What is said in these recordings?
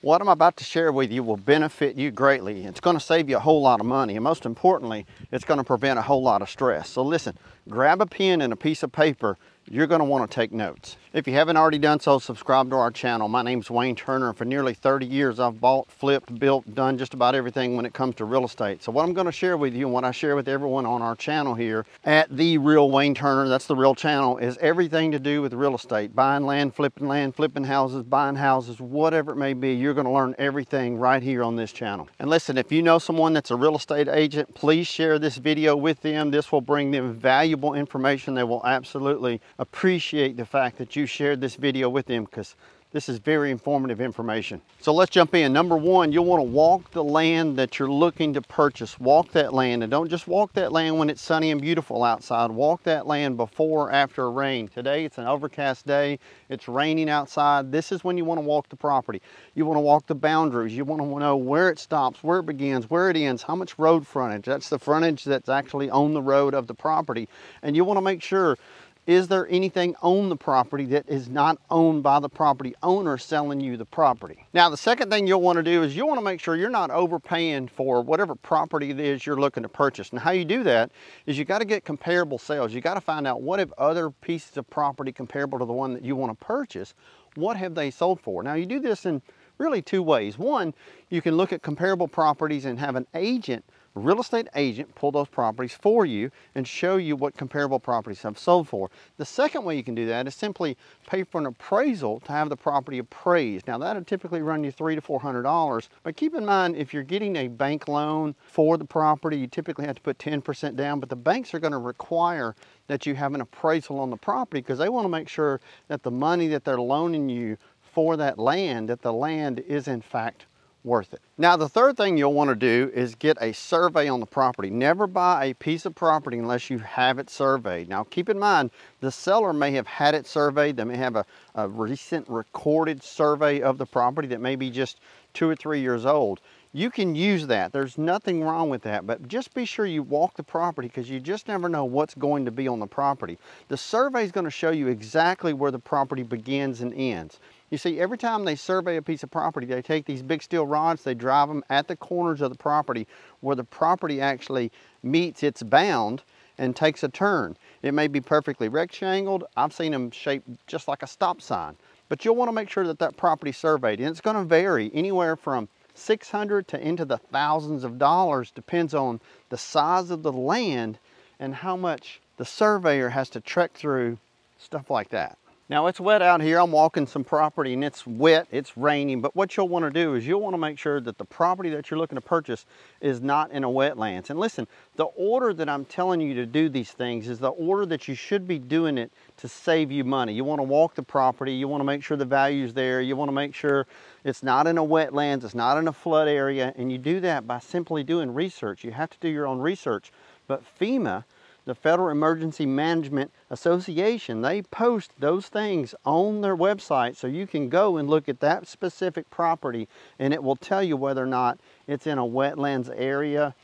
What I'm about to share with you will benefit you greatly. It's going to save you a whole lot of money, and most importantly, it's going to prevent a whole lot of stress. So listen, grab a pen and a piece of paper. You're going to want to take notes. If you haven't already done so, subscribe to our channel. My name's Wayne Turner, and for nearly 30 years, I've bought, flipped, built, done just about everything when it comes to real estate. So what I'm going to share with you and what I share with everyone on our channel here at The Real Wayne Turner, that's the real channel, is everything to do with real estate. Buying land, flipping houses, buying houses, whatever it may be, you're going to learn everything right here on this channel. And listen, if you know someone that's a real estate agent, please share this video with them. This will bring them valuable information. They will absolutely appreciate the fact that you shared this video with them, because this is very informative information. So let's jump in. Number one, you'll want to walk the land that you're looking to purchase. Walk that land, and don't just walk that land when it's sunny and beautiful outside. Walk that land before or after a rain. Today it's an overcast day, it's raining outside. This is when you want to walk the property. You want to walk the boundaries. You want to know where it stops, where it begins, where it ends, how much road frontage. That's the frontage that's actually on the road of the property. And you want to make sure, is there anything on the property that is not owned by the property owner selling you the property? Now, the second thing you'll want to do is you'll want to make sure you're not overpaying for whatever property it is you're looking to purchase. And how you do that is you got to get comparable sales. You got to find out, what have other pieces of property comparable to the one that you want to purchase, what have they sold for? Now, you do this in really two ways. One, you can look at comparable properties and have an agent, real estate agent, pull those properties for you and show you what comparable properties have sold for. The second way you can do that is simply pay for an appraisal to have the property appraised. Now, that'll typically run you $300 to $400, but keep in mind, if you're getting a bank loan for the property, you typically have to put 10% down, but the banks are going to require that you have an appraisal on the property, because they want to make sure that the money that they're loaning you for that land, that the land is in fact worth it. Now, the third thing you'll want to do is get a survey on the property. Never buy a piece of property unless you have it surveyed. Now, keep in mind, the seller may have had it surveyed. They may have a recent recorded survey of the property that may be just 2 or 3 years old. You can use that. There's nothing wrong with that, but just be sure you walk the property, because you just never know what's going to be on the property. The survey is going to show you exactly where the property begins and ends. You see, every time they survey a piece of property, they take these big steel rods, they drive them at the corners of the property where the property actually meets its bound and takes a turn. It may be perfectly rectangled. I've seen them shaped just like a stop sign. But you'll want to make sure that that property's surveyed, and it's going to vary anywhere from $600 to into the thousands of dollars, depends on the size of the land and how much the surveyor has to trek through, stuff like that. Now, it's wet out here. I'm walking some property and it's wet, it's raining, but what you'll want to do is you'll want to make sure that the property that you're looking to purchase is not in a wetlands. And listen, the order that I'm telling you to do these things is the order that you should be doing it to save you money. You want to walk the property, you want to make sure the value's there, you want to make sure it's not in a wetlands, it's not in a flood area, and you do that by simply doing research. You have to do your own research. But FEMA, the Federal Emergency Management Association, they post those things on their website, so you can go and look at that specific property and it will tell you whether or not it's in a wetlands area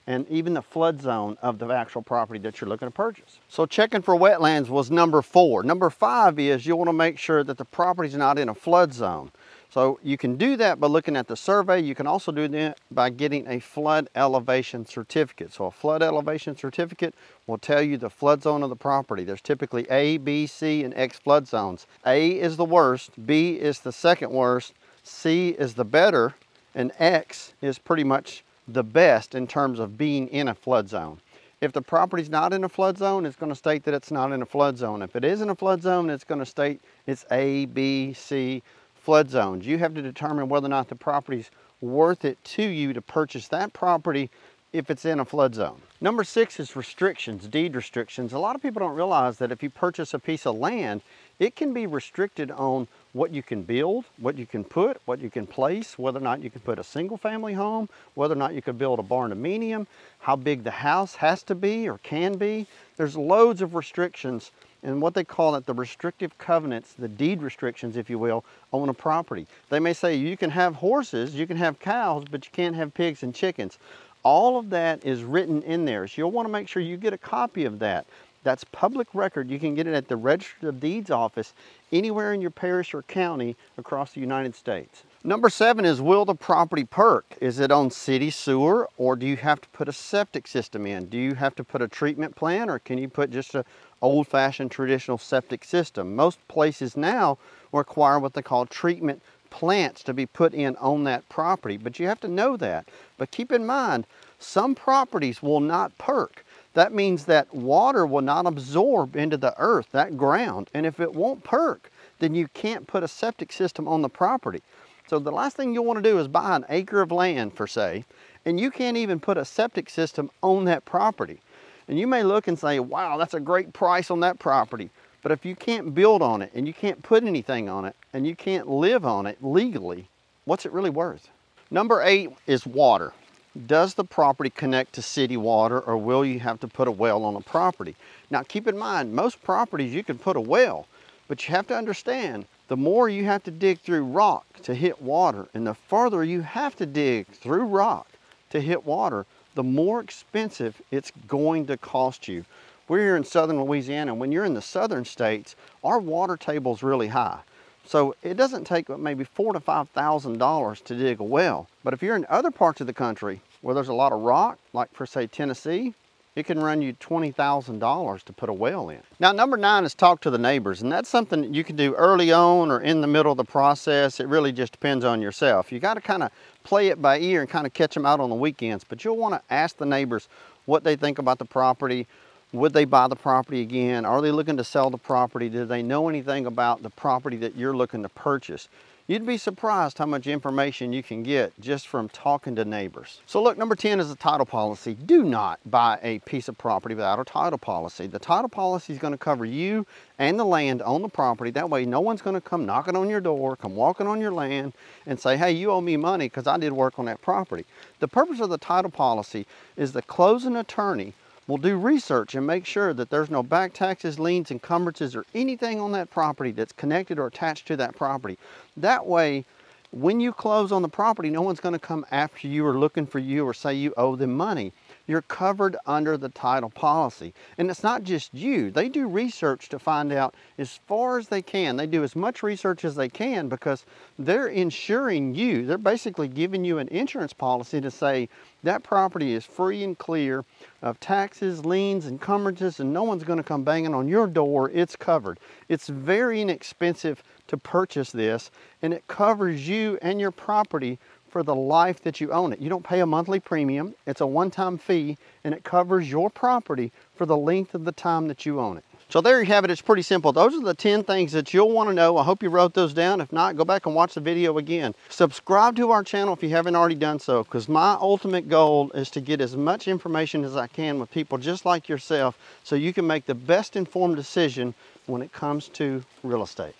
and even the flood zone of the actual property that you're looking to purchase. So checking for wetlands was number 4. Number 5 is you want to make sure that the property's not in a flood zone. So you can do that by looking at the survey. You can also do that by getting a flood elevation certificate. So a flood elevation certificate will tell you the flood zone of the property. There's typically A, B, C, and X flood zones. A is the worst, B is the second worst, C is the better, and X is pretty much the best in terms of being in a flood zone. If the property's not in a flood zone, it's going to state that it's not in a flood zone. If it is in a flood zone, it's going to state it's A, B, C flood zones. You have to determine whether or not the property's worth it to you to purchase that property if it's in a flood zone. Number 6 is restrictions, deed restrictions. A lot of people don't realize that if you purchase a piece of land, it can be restricted on what you can build, what you can put, what you can place, whether or not you can put a single family home, whether or not you could build a barndominium, how big the house has to be or can be. There's loads of restrictions, and what they call it, the restrictive covenants, the deed restrictions, if you will, on a property. They may say you can have horses, you can have cows, but you can't have pigs and chickens. All of that is written in there, so you'll want to make sure you get a copy of that. That's public record. You can get it at the Register of Deeds office anywhere in your parish or county across the United States. Number 7 is, will the property perk? Is it on city sewer, or do you have to put a septic system in? Do you have to put a treatment plant, or can you put just a old-fashioned traditional septic system? Most places now require what they call treatment plants to be put in on that property, but you have to know that. But keep in mind, some properties will not perk. That means that water will not absorb into the earth, that ground, and if it won't perk, then you can't put a septic system on the property. So the last thing you'll want to do is buy an acre of land, for say, and you can't even put a septic system on that property. And you may look and say, wow, that's a great price on that property. But if you can't build on it, and you can't put anything on it, and you can't live on it legally, what's it really worth? Number 8 is water. Does the property connect to city water, or will you have to put a well on a property? Now keep in mind, most properties you can put a well, but you have to understand, the more you have to dig through rock to hit water, and the farther you have to dig through rock to hit water, the more expensive it's going to cost you. We're here in southern Louisiana, and when you're in the southern states, our water table's really high. So it doesn't take maybe $4,000 to $5,000 to dig a well. But if you're in other parts of the country where there's a lot of rock, like for say Tennessee, it can run you $20,000 to put a well in. Now number 9 is talk to the neighbors, and that's something that you can do early on or in the middle of the process. It really just depends on yourself. You got to kind of play it by ear and kind of catch them out on the weekends, but you'll want to ask the neighbors what they think about the property. Would they buy the property again? Are they looking to sell the property? Do they know anything about the property that you're looking to purchase? You'd be surprised how much information you can get just from talking to neighbors. So look, number 10 is a title policy. Do not buy a piece of property without a title policy. The title policy is going to cover you and the land on the property. That way no one's going to come knocking on your door, come walking on your land and say, hey, you owe me money because I did work on that property. The purpose of the title policy is the closing attorney will do research and make sure that there's no back taxes, liens, encumbrances, or anything on that property that's connected or attached to that property. That way, when you close on the property, no one's going to come after you or looking for you or say you owe them money. You're covered under the title policy. And it's not just you. They do research to find out as far as they can. They do as much research as they can because they're insuring you. They're basically giving you an insurance policy to say that property is free and clear of taxes, liens, encumbrances, and no one's going to come banging on your door. It's covered. It's very inexpensive to purchase this, and it covers you and your property for the life that you own it. You don't pay a monthly premium. It's a one-time fee, and it covers your property for the length of the time that you own it. So there you have it. It's pretty simple. Those are the 10 things that you'll want to know. I hope you wrote those down. If not, go back and watch the video again. Subscribe to our channel if you haven't already done so, because my ultimate goal is to get as much information as I can with people just like yourself so you can make the best informed decision when it comes to real estate.